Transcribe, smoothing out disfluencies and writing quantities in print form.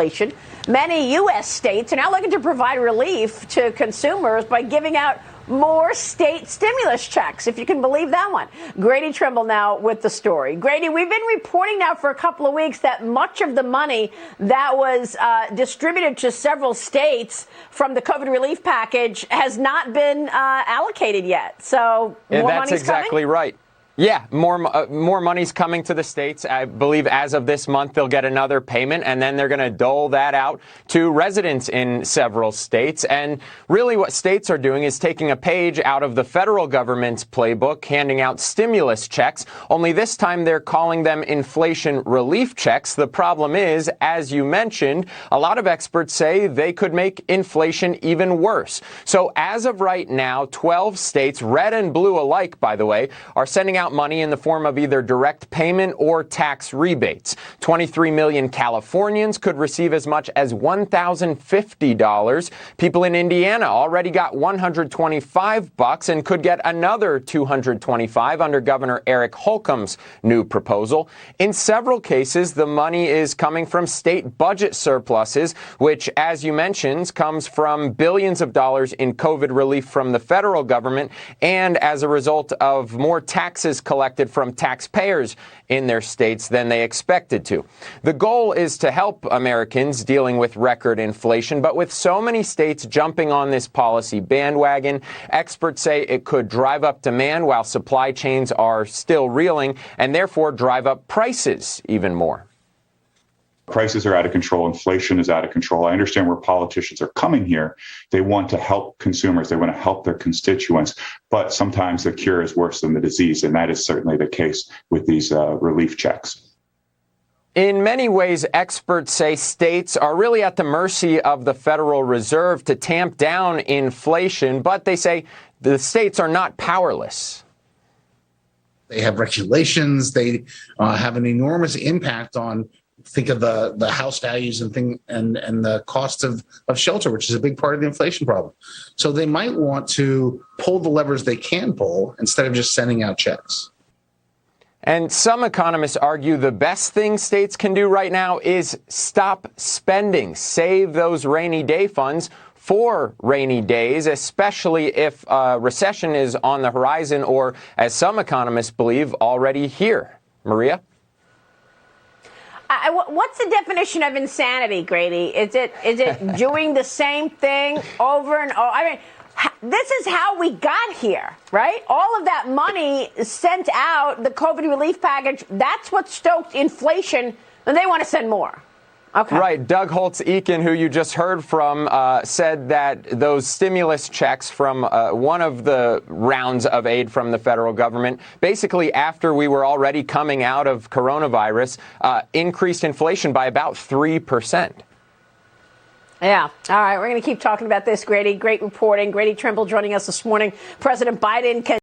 inflation. Many U.S. states are now looking to provide relief to consumers by giving out more state stimulus checks, if you can believe that one. Grady Trimble now with the story. Grady, we've been reporting now for a couple of weeks that much of the money that was distributed to several states from the COVID relief package has not been allocated yet. So more money's that's exactly coming? Right. Yeah, more money's coming to the states. I believe as of this month, they'll get another payment, and then they're going to dole that out to residents in several states. And really what states are doing is taking a page out of the federal government's playbook, handing out stimulus checks, only this time they're calling them inflation relief checks. The problem is, as you mentioned, a lot of experts say they could make inflation even worse. So as of right now, 12 states, red and blue alike, by the way, are sending out money in the form of either direct payment or tax rebates. 23 million Californians could receive as much as $1,050. People in Indiana already got $125 and could get another $225 under Governor Eric Holcomb's new proposal. In several cases, the money is coming from state budget surpluses, which, as you mentioned, comes from billions of dollars in COVID relief from the federal government and as a result of more taxes collected from taxpayers in their states than they expected to. The goal is to help Americans dealing with record inflation, but with so many states jumping on this policy bandwagon, experts say it could drive up demand while supply chains are still reeling and therefore drive up prices even more. Prices are out of control. Inflation is out of control. I understand where politicians are coming here. They want to help consumers. They want to help their constituents. But sometimes the cure is worse than the disease. And that is certainly the case with these relief checks. In many ways, experts say states are really at the mercy of the Federal Reserve to tamp down inflation. But they say the states are not powerless. They have regulations. They have an enormous impact on, think of the house values and the cost of shelter, which is a big part of the inflation problem. So they might want to pull the levers they can pull instead of just sending out checks. And some economists argue the best thing states can do right now is stop spending, save those rainy day funds for rainy days, especially if a recession is on the horizon or, as some economists believe, already here. Maria? What's the definition of insanity, Grady? Is it doing the same thing over and over? I mean, this is how we got here, right? All of that money sent out, the COVID relief package, that's what stoked inflation, and they want to send more. Okay. Right. Doug Holtz-Eakin, who you just heard from, said that those stimulus checks from one of the rounds of aid from the federal government, basically after we were already coming out of coronavirus, increased inflation by about 3%. Yeah. All right. We're going to keep talking about this, Grady. Great reporting. Grady Trimble joining us this morning. President Biden can